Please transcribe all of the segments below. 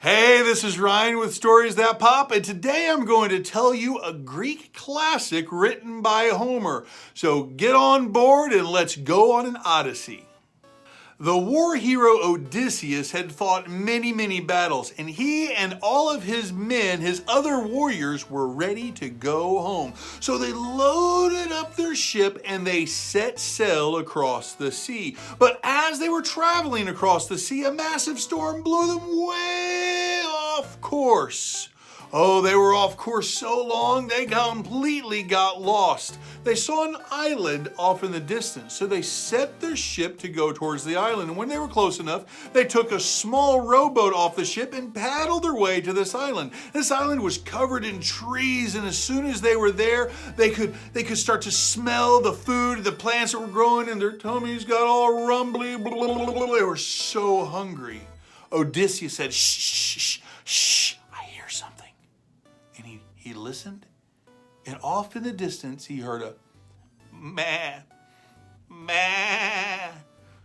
Hey, this is Ryan with Stories That Pop, and today I'm going to tell you a Greek classic written by Homer. So get on board and let's go on an Odyssey. The war hero Odysseus had fought many battles, and he and all of his men, his other warriors, were ready to go home. So they loaded up their ship and they set sail across the sea. But as they were traveling across the sea, a massive storm blew them way off course. Oh, they were off course so long, they completely got lost. They saw an island off in the distance, so they set their ship to go towards the island. And when they were close enough, they took a small rowboat off the ship and paddled their way to this island. This island was covered in trees, and as soon as they were there, they could start to smell the food, the plants that were growing, and their tummies got all rumbly. Blah, blah, blah, blah. They were so hungry. Odysseus said, shh, shh, shh, shh, I hear something. And he listened, and off in the distance he heard a meh, meh.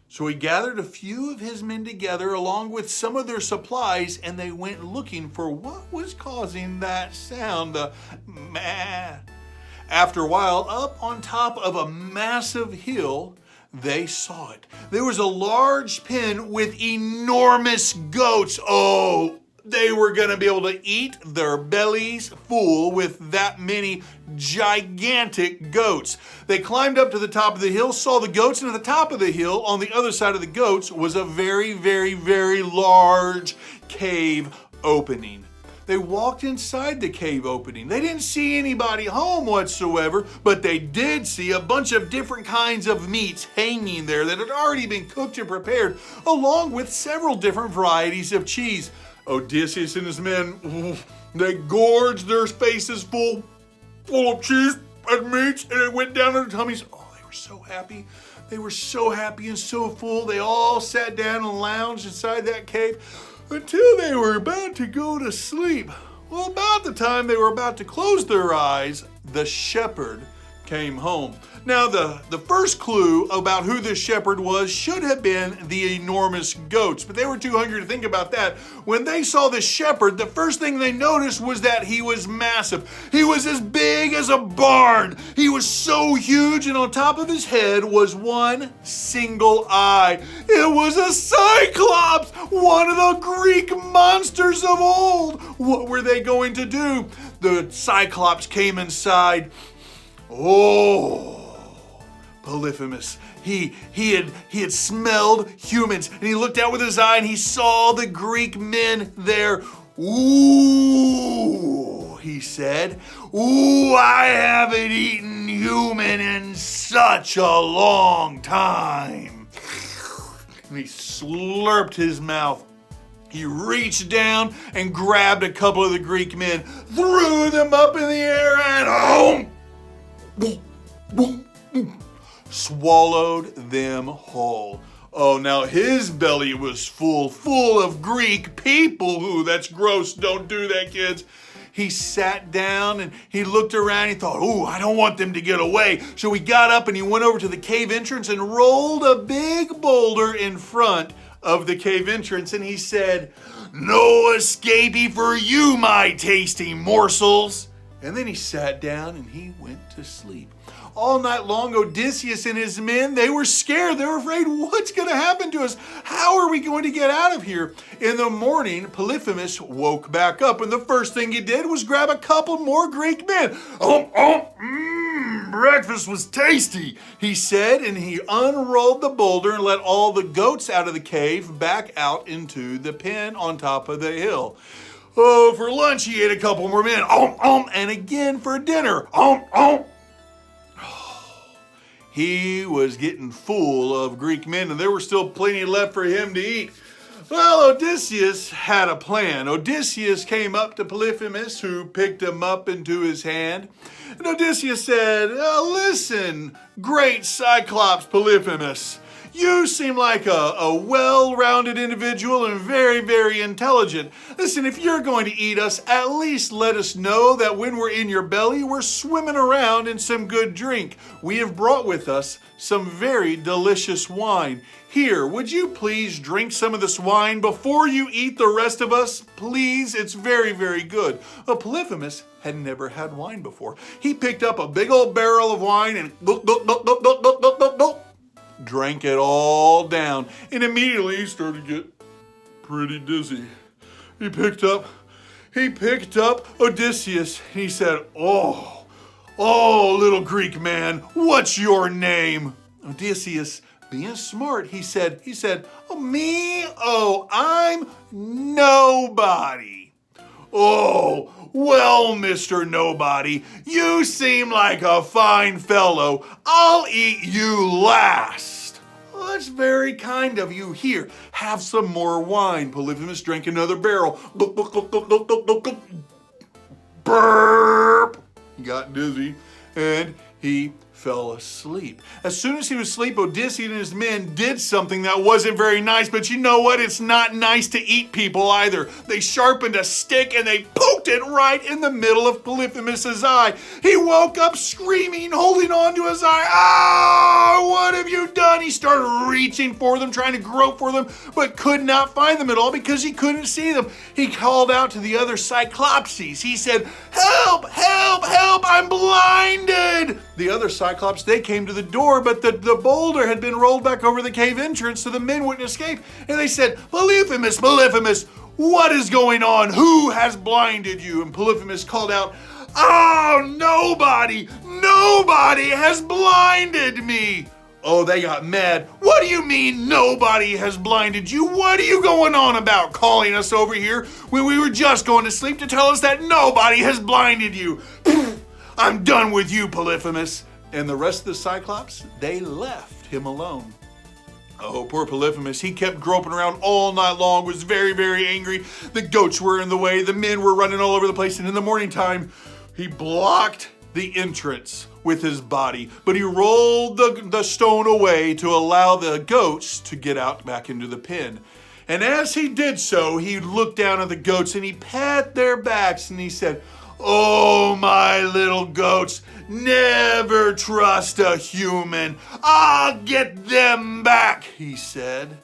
So he gathered a few of his men together along with some of their supplies, and they went looking for what was causing that sound, the meh. After a while, up on top of a massive hill, they saw it. There was a large pen with enormous goats. Oh, they were going to be able to eat their bellies full with that many gigantic goats. They climbed up to the top of the hill, saw the goats, and at the top of the hill, on the other side of the goats, was a very large cave opening. They walked inside the cave opening. They didn't see anybody home whatsoever, but they did see a bunch of different kinds of meats hanging there that had already been cooked and prepared, along with several different varieties of cheese. Odysseus and his men, they gorged their faces full of cheese and meats, and it went down their tummies. Oh, they were so happy. They were so happy and so full. They all sat down and lounged inside that cave until they were about to go to sleep. Well, about the time they were about to close their eyes, the shepherd came home. Now, the first clue about who this shepherd was should have been the enormous goats, but they were too hungry to think about that. When they saw the shepherd, the first thing they noticed was that he was massive. He was as big as a barn. He was so huge, and on top of his head was one single eye. It was a Cyclops, one of the Greek monsters of old. What were they going to do? The Cyclops came inside. Oh, Polyphemus, he had smelled humans, and he looked out with his eye and he saw the Greek men there. Ooh, he said, ooh, I haven't eaten human in such a long time. And he slurped his mouth. He reached down and grabbed a couple of the Greek men, threw them up in the air, and swallowed them whole. Oh, now his belly was full of Greek people. Ooh, that's gross. Don't do that, kids. He sat down and he looked around. He thought, ooh, I don't want them to get away. So he got up and he went over to the cave entrance and rolled a big boulder in front of the cave entrance. And he said, no escapee for you, my tasty morsels. And then he sat down and he went to sleep. All night long, Odysseus and his men, they were scared. They were afraid, what's going to happen to us? How are we going to get out of here? In the morning, Polyphemus woke back up, and the first thing he did was grab a couple more Greek men. Breakfast was tasty, he said, and he unrolled the boulder and let all the goats out of the cave back out into the pen on top of the hill. Oh, for lunch, he ate a couple more men. And again for dinner. He was getting full of Greek men, and there were still plenty left for him to eat. Well, Odysseus had a plan. Odysseus came up to Polyphemus, who picked him up into his hand. And Odysseus said, listen, great Cyclops Polyphemus, You seem like a well-rounded individual and very, very intelligent. Listen, if you're going to eat us, at least let us know that when we're in your belly, we're swimming around in some good drink. We have brought with us some very delicious wine. Here, would you please drink some of this wine before you eat the rest of us? Please, it's very, very good. Well, Polyphemus had never had wine before. He picked up a big old barrel of wine and drank it all down. And immediately he started to get pretty dizzy. He picked up Odysseus and he said, Oh, little Greek man, what's your name? Odysseus, being smart, he said, Oh, me? Oh, I'm nobody. Oh, well, Mr. Nobody, you seem like a fine fellow. I'll eat you last. Well, that's very kind of you. Here, have some more wine. Polyphemus drank another barrel. Burp. He got dizzy and he fell asleep. As soon as he was asleep, Odysseus and his men did something that wasn't very nice, but you know what? It's not nice to eat people either. They sharpened a stick and they poked it right in the middle of Polyphemus's eye. He woke up screaming, holding on to his eye. Ah, what have you done? He started reaching for them, trying to grope for them, but could not find them at all because he couldn't see them. He called out to the other Cyclopses. He said, Help, help, help, I'm blinded. The other Cyclops, they came to the door, but the boulder had been rolled back over the cave entrance so the men wouldn't escape. And they said, Polyphemus, what is going on? Who has blinded you? And Polyphemus called out, Oh, nobody has blinded me. Oh, they got mad. What do you mean nobody has blinded you? What are you going on about calling us over here when we were just going to sleep to tell us that nobody has blinded you? I'm done with you, Polyphemus. And the rest of the Cyclops, they left him alone. Oh, poor Polyphemus. He kept groping around all night long, was very, very angry. The goats were in the way. The men were running all over the place. And in the morning time, he blocked the entrance with his body. But he rolled the stone away to allow the goats to get out back into the pen. And as he did so, he looked down at the goats and he pat their backs and he said, Oh, my little goats, never trust a human. I'll get them back, he said.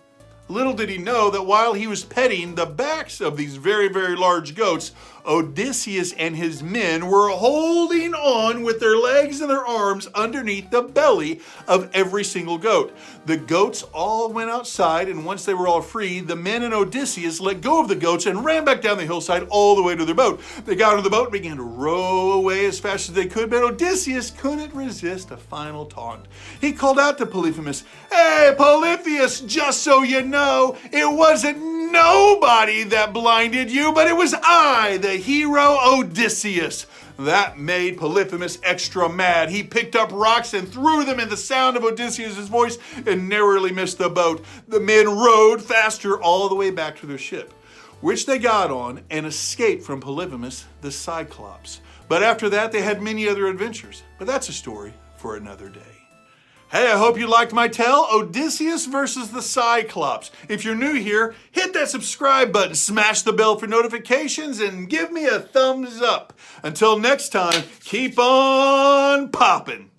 Little did he know that while he was petting the backs of these very, very large goats, Odysseus and his men were holding on with their legs and their arms underneath the belly of every single goat. The goats all went outside, and once they were all free, the men and Odysseus let go of the goats and ran back down the hillside all the way to their boat. They got into the boat and began to row away as fast as they could, but Odysseus couldn't resist a final taunt. He called out to Polyphemus, Hey, Polyphemus, just so you know, it wasn't nobody that blinded you, but it was I, the hero Odysseus. That made Polyphemus extra mad. He picked up rocks and threw them in the sound of Odysseus' voice and narrowly missed the boat. The men rowed faster all the way back to their ship, which they got on and escaped from Polyphemus the Cyclops. But after that, they had many other adventures. But that's a story for another day. Hey, I hope you liked my tale, Odysseus versus the Cyclops. If you're new here, hit that subscribe button, smash the bell for notifications, and give me a thumbs up. Until next time, keep on popping.